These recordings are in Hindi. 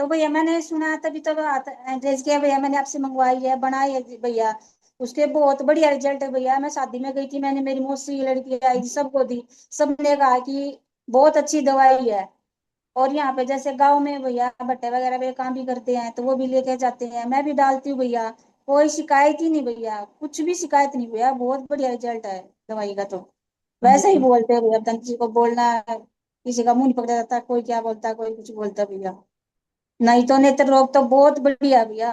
तो भैया मैंने सुना तभी तो एड्रेस किया भैया, मैंने आपसे मंगवाई है, बनाई है भैया। उसके बहुत बढ़िया रिजल्ट है भैया। मैं शादी में गई थी, मैंने, मेरी मौसी की लड़की आई थी, सबको दी। सबने कहा कि बहुत अच्छी दवाई है। और यहाँ पे जैसे गांव में भैया भट्टे वगैरह पे काम भी करते हैं, तो वो भी लेके जाते हैं, मैं भी डालती हूँ भैया। कोई शिकायत ही नहीं भैया, कुछ भी शिकायत नहीं भैया, बहुत बढ़िया रिजल्ट है दवाई का तो। वैसे ही बोलते हैं भैया, तन किसी को बोलना, किसी का मुंह नहीं पकड़ा जाता, कोई क्या बोलता, कोई कुछ बोलता भैया। नहीं तो नेत्र रोग तो बहुत बढ़िया भैया।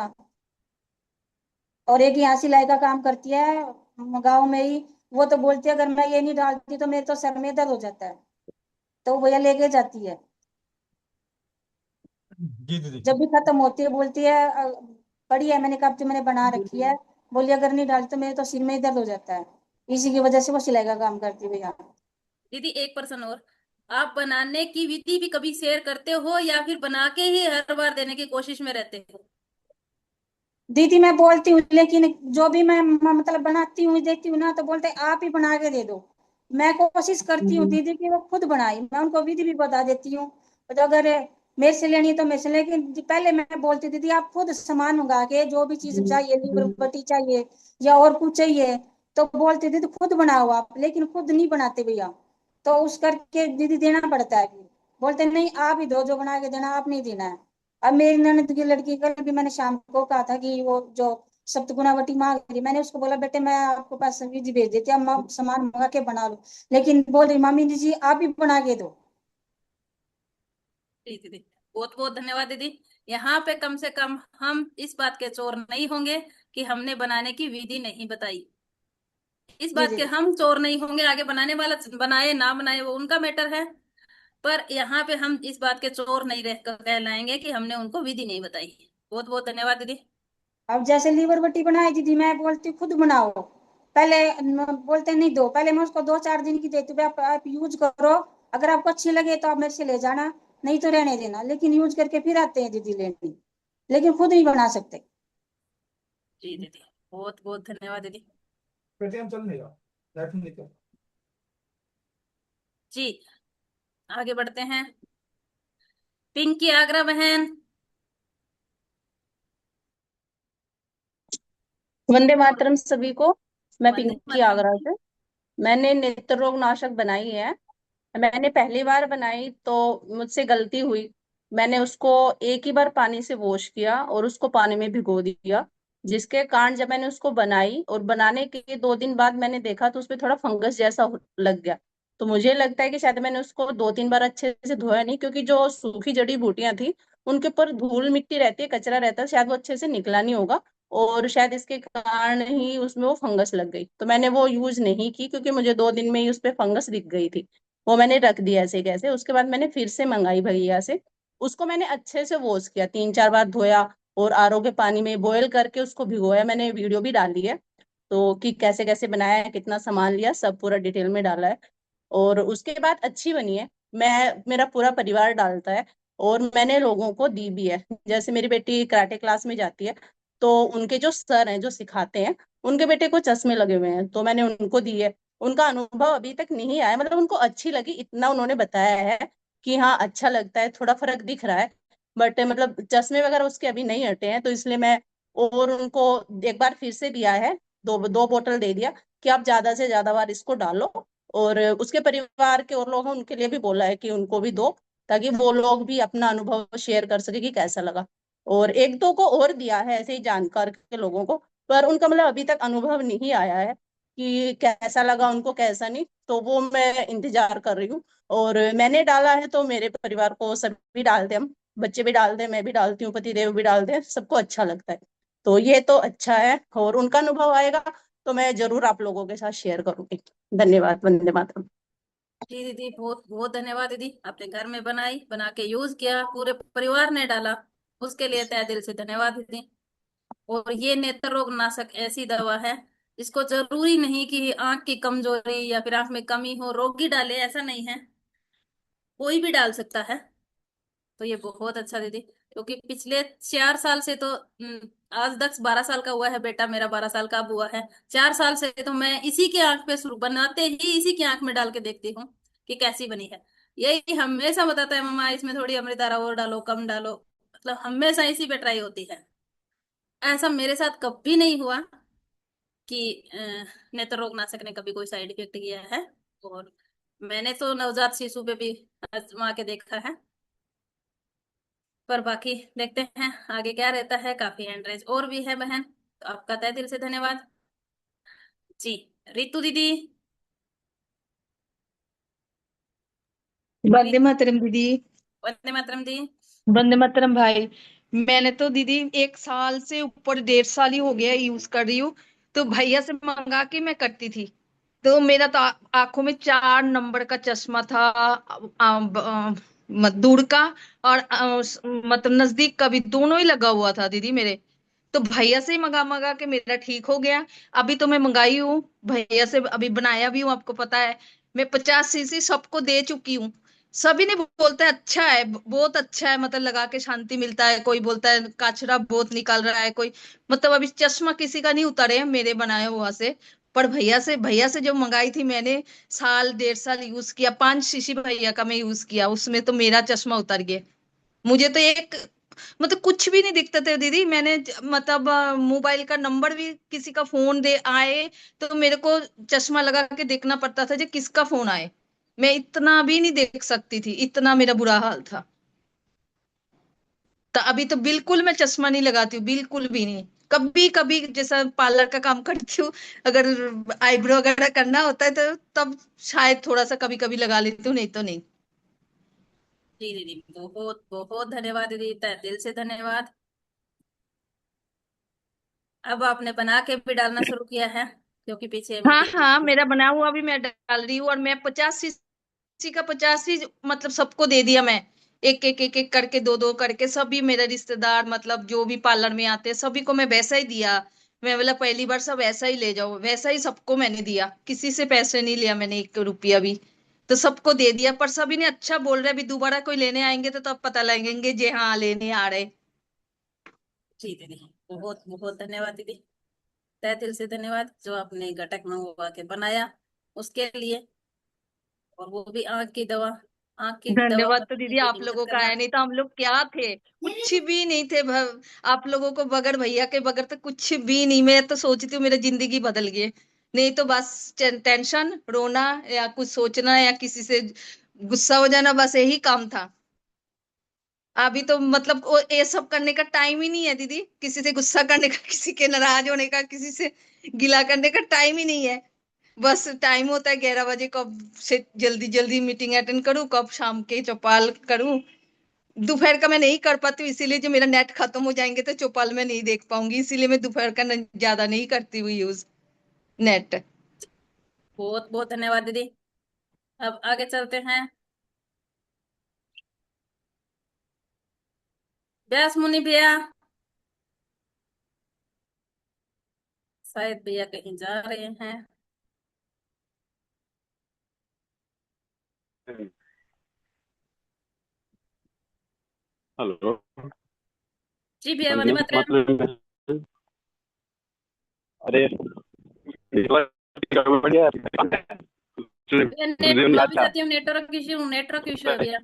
और एक यहाँ सिलाई का काम करती है गाँव में ही, वो तो बोलती है अगर मैं ये नहीं डालती तो मेरे तो सर में दर्द हो जाता है। तो वो भैया लेके जाती है, जी दीदी। जब भी खत्म होती है बोलती है पड़ी है, मैंने कहा "अब तो मैंने बना रखी है"। बोली अगर नहीं डालती तो मेरे तो सिर में ही दर्द हो जाता है। इसी की वजह से वो सिलाई का काम करती है भैया। दीदी एक पर्सन और, आप बनाने की विधि भी कभी शेयर करते हो या फिर बना के ही हर बार देने की कोशिश में रहते हो? दीदी मैं बोलती हूँ, लेकिन जो भी मैं मतलब बनाती हूँ देती हूँ ना, तो बोलते हैं, आप ही बना के दे दो। मैं कोशिश करती हूँ दीदी की वो खुद बनाई, मैं उनको विधि भी बता देती हूँ। तो अगर मेरे से लेनी है तो मेरे से, लेकिन पहले मैं बोलती दीदी आप खुद सामान मंगा के, जो भी चीज चाहिए, लीवर बत्ती चाहिए या और कुछ चाहिए, तो बोलते दीदी खुद बनाओ आप, लेकिन खुद नहीं बनाते भैया। तो उस करके दीदी देना पड़ता है फिर। बोलते नहीं आप ही दो, जो बना के देना, आप नहीं देना है। अब मेरी ननद की लड़की कल भी मैंने शाम को कहा था कि वो जो सप्तगुणावती मांग रही, मैंने उसको बोला बेटे मैं आपको पास विधि भेज देती हूँ, आप सामान मंगा के बना लो। लेकिन बोल रही मामी जी आप ही बना के दो। जी दीदी, बहुत बहुत धन्यवाद दीदी। यहाँ पे कम से कम हम इस बात के चोर नहीं होंगे कि हमने बनाने की विधि नहीं बताई। इस जी बात जी के हम चोर नहीं होंगे, आगे बनाने वाला बनाए ना बनाए वो उनका मैटर है। पर यहाँ पे हम इस बात के चोर नहीं रह कहलाएंगे कि हमने उनको विधि नहीं बताई। बहुत बहुत धन्यवाद दीदी। अब जैसे लीवर बट्टी बनाई दीदी, मैं बोलती हूँ खुद बनाओ। पहले बोलते नहीं दो, पहले मैं उसको 2-4 दिन की देती हूँ, आप यूज करो। अगर आपको अच्छी लगे तो आप मेरे से ले जाना, नहीं तो रहने देना। लेकिन यूज करके फिर आते हैं दीदी लेने, लेकिन खुद नहीं बना सकते। जी दीदी, बहुत बहुत धन्यवाद दीदी। पेटीएम चल नहीं रहा, नेट नहीं चल। जी, आगे बढ़ते हैं। पिंकी आगरा बहन। वंदे मातरम सभी को। मैं वंदे पिंकी मातरम आगरा जी। से। मैंने नेत्र रोग नाशक बनाई है। मैंने पहली बार बनाई तो मुझसे गलती हुई। मैंने उसको एक ही बार पानी से वॉश किया और उसको पानी में भिगो दिया, जिसके कारण जब मैंने उसको बनाई और बनाने के 2 दिन बाद मैंने देखा तो उसपे थोड़ा फंगस जैसा लग गया। तो मुझे लगता है कि शायद मैंने उसको 2-3 बार अच्छे से धोया नहीं, क्योंकि जो सूखी जड़ी बूटियां थी उनके ऊपर धूल मिट्टी रहती है, कचरा रहता है, शायद वो अच्छे से निकला नहीं होगा। और शायद इसके कारण ही उसमें वो फंगस लग गई। तो मैंने वो यूज नहीं की, क्योंकि मुझे 2 दिन में ही उस पे फंगस दिख गई थी। वो मैंने रख दिया ऐसे कैसे। उसके बाद मैंने फिर से मंगाई भैया से। उसको मैंने अच्छे से वॉश किया, 3-4 बार धोया और आरओ के पानी में बॉयल करके उसको भिगोया। मैंने वीडियो भी डाली है, तो कि कैसे कैसे बनाया है, कितना सामान लिया, सब पूरा डिटेल में डाला है। और उसके बाद अच्छी बनी है। मैं, मेरा पूरा परिवार डालता है और मैंने लोगों को दी भी है। जैसे मेरी बेटी कराटे क्लास में जाती है, तो उनके जो सर हैं जो सिखाते हैं, उनके बेटे को चश्मे लगे हुए हैं, तो मैंने उनको दी है। उनका अनुभव अभी तक नहीं आया, मतलब उनको अच्छी लगी इतना उन्होंने बताया है कि हाँ अच्छा लगता है, थोड़ा फर्क दिख रहा है। बट मतलब चश्मे वगैरह उसके अभी नहीं हटे हैं, तो इसलिए मैं और उनको एक बार फिर से दिया है। दो दो बोतल दे दिया कि आप ज्यादा से ज्यादा बार इसको डालो। और उसके परिवार के और लोग हैं उनके लिए भी बोला है कि उनको भी दो, ताकि वो लोग भी अपना अनुभव शेयर कर सके कि कैसा लगा। और एक दो को और दिया है ऐसे ही जानकार के लोगों को, पर उनका मतलब अभी तक अनुभव नहीं आया है कि कैसा लगा उनको कैसा नहीं। तो वो मैं इंतजार कर रही हूँ। और मैंने डाला है तो मेरे परिवार को सभी डालते हैं, हम बच्चे भी डालते हैं, मैं भी डालती हूँ, पति देव भी डालते हैं, सबको अच्छा लगता है। तो ये तो अच्छा है, और उनका अनुभव आएगा तो मैं जरूर आप लोगों के साथ शेयर करूंगी। धन्यवाद। वंदे मातरम। जी दीदी, बहुत बहुत धन्यवाद दीदी। आपने घर में बनाई, बना के यूज किया, पूरे परिवार ने डाला, उसके लिए तहे दिल से धन्यवाद दीदी। और ये नेत्र रोग नाशक ऐसी दवा है, इसको जरूरी नहीं कि आंख की कमजोरी या फिर आंख में कमी हो रोगी डाले, ऐसा नहीं है, कोई भी डाल सकता है। तो ये बहुत अच्छा दीदी, क्योंकि पिछले 4 साल से तो आज 10-12 साल का हुआ है बेटा मेरा, 12 साल का अब हुआ है। 4 साल से तो मैं इसी के आंख पे शुरू बनाते ही इसी की आंख में डाल के देखती हूँ कि कैसी बनी है। यही हमेशा बताता है मम्मा इसमें थोड़ी अमृत धारा और डालो, कम डालो। मतलब हमेशा इसी पे ट्राई होती है। ऐसा मेरे साथ कभी नहीं हुआ कि नेत्र रोगनाशक ने कभी कोई साइड इफेक्ट किया है। और मैंने तो नवजात शिशु पे भी आजमा के देखा है। पर बाकी देखते हैं आगे क्या रहता है। काफी एंकरेज और भी है बहन, तो आपका तहे दिल से धन्यवाद। जी, रितु दीदी वंदे मातरम दीदी। वंदे मातरम दी। वंदे मातरम भाई। मैंने तो दीदी 1 साल से ऊपर 1.5 साल ही हो गया यूज कर रही हूँ। तो भैया से मंगा के मैं करती थी। तो मेरा तो आंखों में 4 नंबर का चश्मा था। दूर का और मतलब नजदीक का भी, दोनों ही लगा हुआ था दीदी मेरे। तो भैया से ही मंगा मंगा के मेरा ठीक हो गया। अभी तो मैं मंगाई हूँ भैया से, अभी बनाया भी हूँ, आपको पता है। मैं 50 सीसी सबको दे चुकी हूँ। सभी ने बोलता है अच्छा है, बहुत अच्छा है, मतलब लगा के शांति मिलता है। कोई बोलता है कचरा बहुत निकल रहा है, कोई मतलब अभी चश्मा किसी का नहीं उतारे हैं मेरे बनाए हुआ से। पर भैया से जो मंगाई थी मैंने, 1.5 साल यूज किया, 5 सीसी भैया का मैं यूज किया, उसमें तो मेरा चश्मा उतर गया। मुझे तो एक मतलब कुछ भी नहीं दिखता था दीदी। मैंने मतलब मोबाइल का नंबर भी, किसी का फोन दे आए तो मेरे को चश्मा लगा के देखना पड़ता था जो किसका फोन आए। मैं इतना भी नहीं देख सकती थी, इतना मेरा बुरा हाल था। तो अभी तो बिल्कुल मैं चश्मा नहीं लगाती हूँ, बिल्कुल भी नहीं। कभी कभी जैसा पार्लर का काम करती हूँ, अगर आईब्रो वगैरह करना होता है तो तब शायद थोड़ा सा कभी कभी लगा लेती हूँ, नहीं तो नहीं। जी दीदी, बहुत बहुत धन्यवाद दीदी, तहे दिल से धन्यवाद। अब आपने बना के भी डालना शुरू किया है, क्योंकि पीछे हाँ मीटिंग। हाँ, मेरा बना हुआ भी मैं डाल रही हूँ। और मैं 50 सीसी का 50 ही मतलब सबको दे दिया मैं। एक एक एक एक करके, दो दो करके, सभी मेरे रिश्तेदार मतलब जो भी पार्लर में आते हैं सभी को मैं वैसा ही दिया। मैं बोला पहली बार सब ऐसा ही ले जाओ, वैसा ही सबको मैंने दिया, किसी से पैसे नहीं लिया मैंने 1 रुपया भी। तो सबको दे दिया, पर सभी ने अच्छा बोल रहे, अभी दोबारा कोई लेने आएंगे तो तब पता लगेंगे जी हाँ लेने आ रहे। जी दीदी, बहुत बहुत धन्यवाद दीदी, तहे दिल से धन्यवाद जो आपने घटक मंगवा के बनाया उसके लिए। और वो भी आंख की दवा धन्यवाद तो बनाने दीदी के आप लिए मदद लोगों का करना। है, नहीं तो हम लोग क्या थे, कुछ भी नहीं थे। आप लोगों को बगैर, भैया के बगैर तो कुछ भी नहीं। मैं तो सोचती हूँ मेरा जिंदगी बदल गई। नहीं तो बस टेंशन, रोना या कुछ सोचना या किसी से गुस्सा हो जाना, बस यही काम था। अभी तो मतलब ये सब करने का टाइम ही नहीं है दीदी, किसी से गुस्सा करने का, किसी के नाराज होने का, किसी से गिला करने का टाइम ही नहीं है। बस टाइम होता है 11 बजे, कब से जल्दी जल्दी मीटिंग अटेंड करूं, कब शाम के चौपाल करूं। दोपहर का मैं नहीं कर पाती हूँ, इसीलिए जो मेरा नेट खत्म हो जाएंगे तो चौपाल में नहीं देख पाऊंगी, इसीलिए मैं दोपहर का ज्यादा नहीं करती हुई यूज नेट। बहुत बहुत धन्यवाद दीदी। अब आगे चलते हैं। व्यास मुनि भैया, शायद भैया कहीं जा रहे हैं। हेलो। जी भैया, वंदे वंदे मातरम। मातरम। अरे बढ़िया। भैया याद माफी था। चाहती हूँ, नेटवर्क इश्यू है भैया।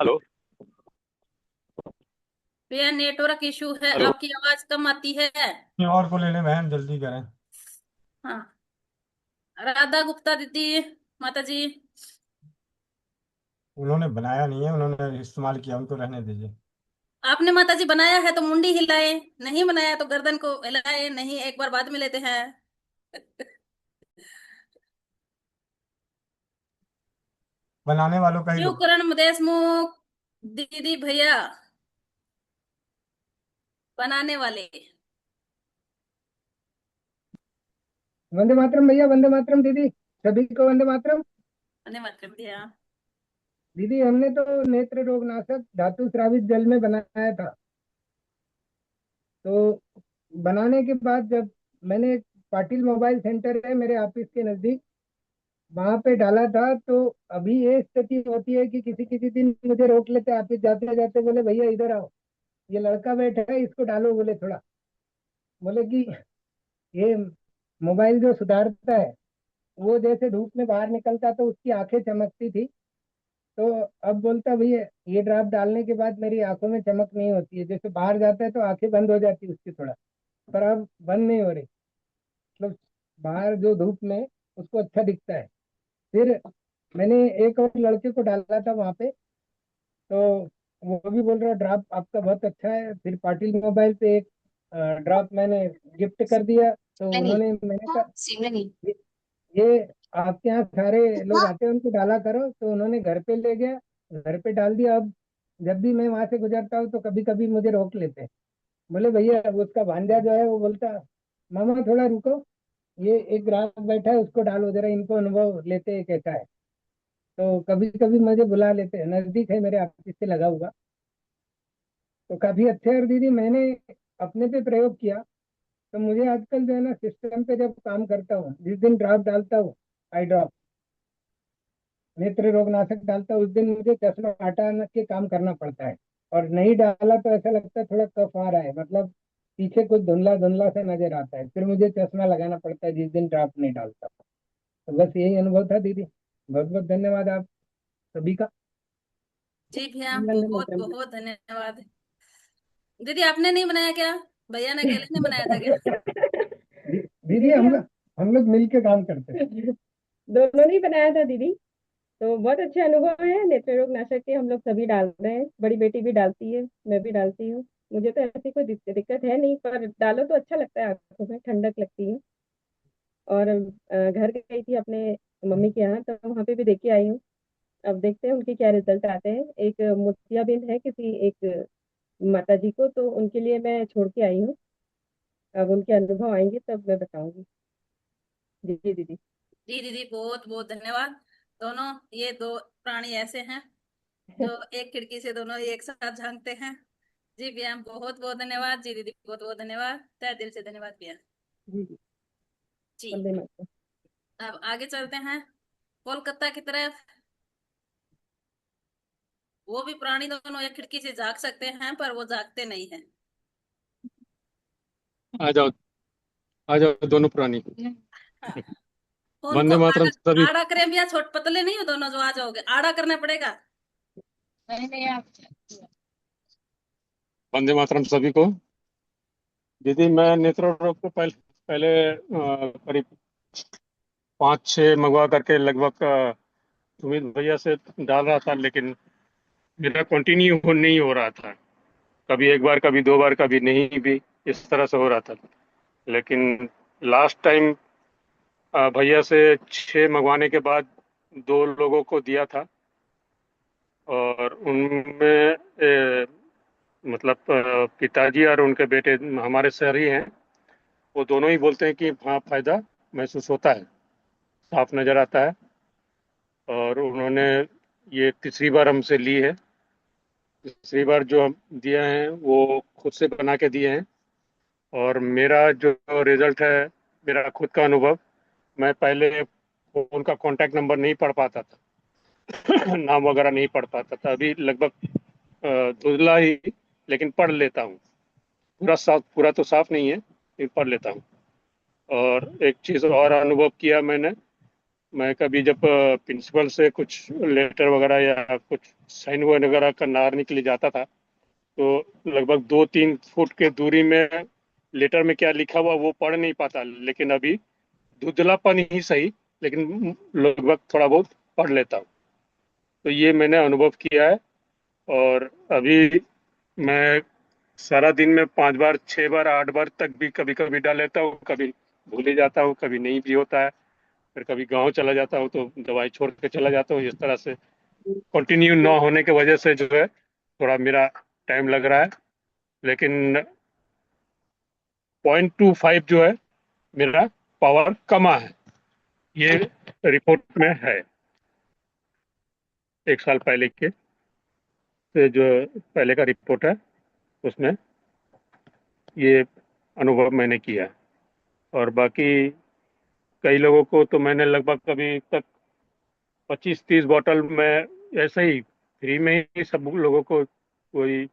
हेलो भैया नेटवर्क इश्यू है, हेलो। आपकी आवाज कम आती है। किसी और को ले लें बहन, जल्दी करें। हाँ, राधा गुप्ता दीदी, माता जी। उन्होंने बनाया नहीं है, उन्होंने इस्तेमाल किया, उनको रहने दीजिए। आपने माता जी बनाया है तो मुंडी हिलाए, नहीं बनाया तो गर्दन को हिलाए, नहीं एक बार बाद में लेते हैं। बनाने वालों का ही लो। शिवकरण देशमुख दीदी भैया, बनाने वाले। वंदे मातरम भैया, वंदे मातरम दीदी, सभी को वंदे मातरम। वंदे मातरम भैया। दीदी हमने तो नेत्र रोग नाशक धातु स्रावित जल में बनाया था। तो बनाने के बाद जब मैंने, पाटिल मोबाइल सेंटर है मेरे ऑफिस के नजदीक, वहां पे डाला था, तो अभी ये स्थिति होती है कि किसी किसी दिन मुझे रोक लेते ऑफिस जाते जाते, बोले भैया इधर आओ, ये लड़का बैठा है इसको डालो, बोले थोड़ा, बोले कि ये मोबाइल जो सुधारता है वो जैसे धूप में बाहर निकलता तो उसकी आंखें चमकती थी। तो अब बोलता भैया ये ड्राप डालने के बाद मेरी आंखों में चमक नहीं होती है, जैसे बाहर जाता है तो आंखें बंद हो जाती है उसकी थोड़ा, पर अब बंद नहीं हो रही। मतलब बाहर जो धूप में उसको अच्छा दिखता है। फिर मैंने एक और लड़के को डाला था वहां पे, तो वो भी बोल रहा ड्राप आपका बहुत अच्छा है। फिर पाटिल मोबाइल पे एक ड्राप मैंने गिफ्ट कर दिया, तो उन्होंने, मैंने कहा ये आपके यहाँ सारे लोग आते हैं उनको डाला करो, तो उन्होंने घर पे ले गया, घर पे डाल दिया। अब जब भी मैं वहां से गुजरता हूँ तो कभी कभी मुझे रोक लेते हैं। बोले भैया, अब उसका भांजा जो है वो बोलता मामा थोड़ा रुको, ये एक ग्राहक बैठा है उसको डालो जरा, इनको अनुभव लेते हैं कैसा है। तो कभी कभी मुझे बुला लेते हैं, नजदीक है मेरे ऑफिस से लगा हुआ, तो काफी अच्छे है। और दीदी मैंने अपने पे प्रयोग किया, तो मुझे आजकल जो है ना सिस्टम पे जब काम करता हूँ, जिस दिन ड्रॉप डालता हूँ, आई ड्रॉप नेत्र रोग नाशक डालता हूँ, उस दिन मुझे चश्मा हटा के काम करना पड़ता है। और नहीं डाला तो ऐसा लगता है थोड़ा कफ आ रहा है, मतलब पीछे कुछ धुंधला धुंधला सा नजर आता है, फिर मुझे चश्मा लगाना पड़ता है जिस दिन ड्रॉप नहीं डालता। तो बस यही अनुभव था दीदी। बहुत बहुत धन्यवाद आप सभी का। जी भैया, वंदे बहुत मातरम। बहुत धन्यवाद। दीदी आपने नहीं बनाया क्या? भैया ने अकेले ने बनाया था क्या? दीदी हम लोग मिल के काम करते हैं। दोनों ने ही बनाया था दीदी। तो बहुत अच्छे अनुभव है, नेत्र रोग नाशक के हम लोग सभी डाल रहे हैं, बड़ी बेटी भी डालती है, मैं भी डालती हूँ। मुझे तो ऐसी कोई दिक्कत है नहीं, पर डालो तो अच्छा लगता है, आंखों में ठंडक लगती है। और घर गई थी अपने मम्मी के यहाँ, तो वहाँ पे भी देख के आई हूँ। अब देखते हैं उनके क्या रिजल्ट आते हैं। एक मोतियाबिंद है किसी एक माता जी को, तो उनके लिए मैं छोड़ के आई हूँ। अब उनके अनुभव आएंगे तब मैं बताऊंगी। जी जी दीदी। जी दीदी, बहुत बहुत धन्यवाद। दोनों ये दो प्राणी ऐसे हैं जो एक खिड़की से दोनों एक साथ झांकते हैं। जी भैया, बहुत बहुत धन्यवाद। जी दीदी, बहुत बहुत धन्यवाद, तहे दिल से धन्यवाद भैया। जी जी। जी, वंदे मातरम। अब आगे चलते हैं कोलकाता की तरफ। वो भी प्राणी दोनों एक खिड़की से झांक सकते हैं, पर वो झांकते नहीं हैं। आ जाओ, आ जाओ दोनों प्राणी। उनको वंदे मातरम सभी। आड़ा करें भैया, छोट पतले नहीं हो दोनों जो आ जाओगे, आड़ा करना पड़ेगा। वंदे मातरम सभी को। दीदी मैं नेत्र रोग को पहले पहले करीब 5-6 मंगवा करके लगभग सुमित भैया से डाल रहा था, लेकिन मेरा कंटिन्यू नहीं हो रहा था। कभी एक बार, कभी 2 बार, कभी नहीं भी, इस तरह से हो रहा था। लेकिन लास्ट टाइम भैया से 6 मंगवाने के बाद 2 लोगों को दिया था, और उनमें मतलब पिताजी और उनके बेटे हमारे शहर ही हैं। वो दोनों ही बोलते हैं कि हाँ फायदा महसूस होता है, साफ नजर आता है। और उन्होंने ये तीसरी बार हमसे ली है। तीसरी बार जो हम दिए हैं वो खुद से बना के दिए हैं। और मेरा जो रिजल्ट है, मेरा खुद का अनुभव, मैं पहले उनका कांटेक्ट नंबर नहीं पढ़ पाता था नाम वगैरह नहीं पढ़ पाता था। अभी लगभग धुंधला ही, लेकिन पढ़ लेता हूँ। पूरा तो साफ नहीं है, लेकिन पढ़ लेता हूँ। और एक चीज़ और अनुभव किया मैंने, मैं कभी जब प्रिंसिपल से कुछ लेटर वगैरह या कुछ साइन वगैरह करने के लिए जाता था, तो लगभग 2-3 फुट के दूरी में लेटर में क्या लिखा हुआ वो पढ़ नहीं पाता। लेकिन अभी धुंधलापन ही सही, लेकिन लगभग थोड़ा बहुत पढ़ लेता हूँ। तो ये मैंने अनुभव किया है। और अभी मैं सारा दिन में 5 बार, 6 बार, 8 बार तक भी कभी कभी डाल लेता हूँ। कभी भूल ही जाता हूँ, कभी नहीं भी होता है। फिर कभी गांव चला जाता हूँ तो दवाई छोड़ के चला जाता हूँ। इस तरह से कंटिन्यू ना होने की वजह से जो है थोड़ा मेरा टाइम लग रहा है। लेकिन 0.25 जो है मेरा पावर कमा है, ये रिपोर्ट में है। 1 साल पहले के से जो पहले का रिपोर्ट है उसमें ये अनुभव मैंने किया है। और बाकी कई लोगों को तो मैंने लगभग अभी तक 25-30 बॉटल में ऐसे ही फ्री में ही सब लोगों को, कोई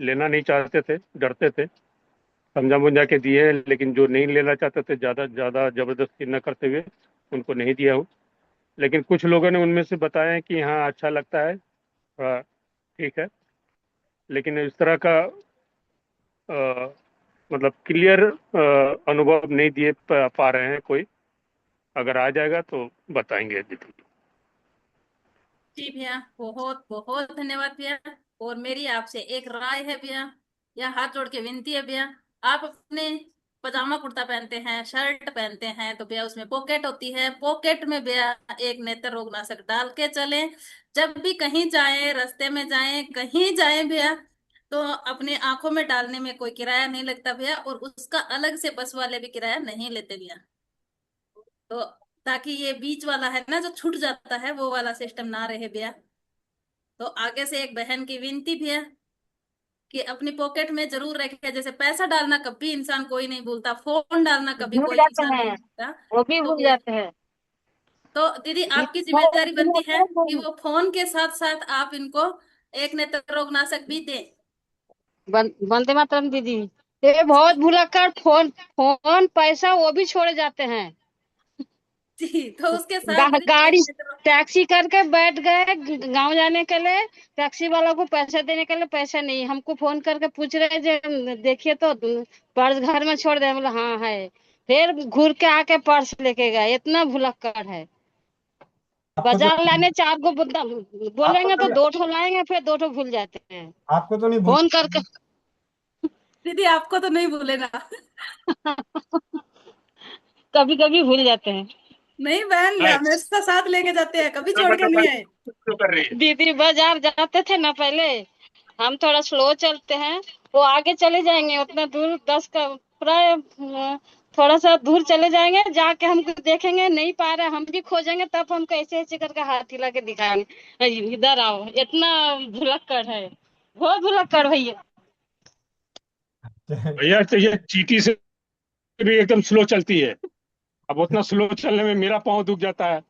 लेना नहीं चाहते थे, डरते थे, समझा बुझा के दिए। लेकिन जो नहीं लेना चाहते थे, ज़्यादा ज़्यादा जबरदस्ती न करते हुए उनको नहीं दिया हूँ, लेकिन कुछ लोगों ने उनमें से बताया है कि हाँ अच्छा लगता है, थोड़ा ठीक है, लेकिन इस तरह का मतलब क्लियर अनुभव नहीं दिए पा रहे हैं कोई। अगर आ जाएगा तो बताएंगे दीदी। जी भैया, बहुत बहुत धन्यवाद भैया। और मेरी आपसे एक राय है भैया, या हाथ जोड़ के विनती है भैया, आप अपने पजामा कुर्ता पहनते हैं, शर्ट पहनते हैं, तो भैया उसमें पॉकेट होती है, पॉकेट में भैया एक नेत्र रोगनाशक डाल के चलें। जब भी कहीं जाएं, रास्ते में जाएं, कहीं जाएं भैया, तो अपनी आंखों में डालने में कोई किराया नहीं लगता भैया, और उसका अलग से बस वाले भी किराया नहीं लेते भैया। तो ताकि ये बीच वाला है ना जो छूट जाता है, वो वाला सिस्टम ना रहे भैया। तो आगे से एक बहन की विनती भी है कि अपनी पॉकेट में जरूर रखे। जैसे पैसा डालना कभी इंसान कोई नहीं भूलता, फोन डालना कभी भूल कोई जाते इंसान नहीं हैं, भूलता। वो भी तो भूल जाते हैं। तो दीदी आपकी फोन जिम्मेदारी बनती है कि वो फोन के साथ साथ आप इनको एक नेत्र रोगनाशक भी दें। वंदे मातरम दीदी। ये बहुत भुलक्कड़, फोन फोन पैसा वो भी छोड़ जाते हैं। जी, तो उसके साथ दीदी एक गाड़ी नेत्र टैक्सी करके बैठ गए गांव जाने के लिए, टैक्सी वाला को पैसे देने के लिए पैसे नहीं, हमको फोन करके पूछ रहे जे देखिए तो पर्स घर में छोड़ दे, बोला हाँ है, फिर घूर के आके पर्स लेके गए। इतना भुलक्कड़ है। आपको तो बाजार लाने 4 को आपको बोलेंगे तो तो 2 ठो लाएंगे, फिर 2 ठो भूल जाते हैं आपको तो नहीं भूल। फोन करके। दीदी आपको तो नहीं भूलेगा। कभी कभी भूल जाते हैं। नहीं बहन, हमेशा साथ लेके जाते हैं, कभी छोड़ के नहीं आए। कर रही है। दीदी बाजार जाते थे ना पहले, हम थोड़ा स्लो चलते हैं, वो आगे चले जाएंगे उतना दूर, 10 का प्राय थोड़ा सा दूर चले जाएंगे, जाके हमको देखेंगे नहीं पा रहे, हम भी खोजेंगे, तब हमको ऐसे ऐसे करके हाथ हिला के दिखाएंगे इधर आओ। इतना भुलक्कड़ है, बहुत भुलक्कड़ भैया। भैया तो ये चीटी से भी एकदम स्लो चलती है। अब उतना स्लो चलने में मेरा पाँव दुख जाता है।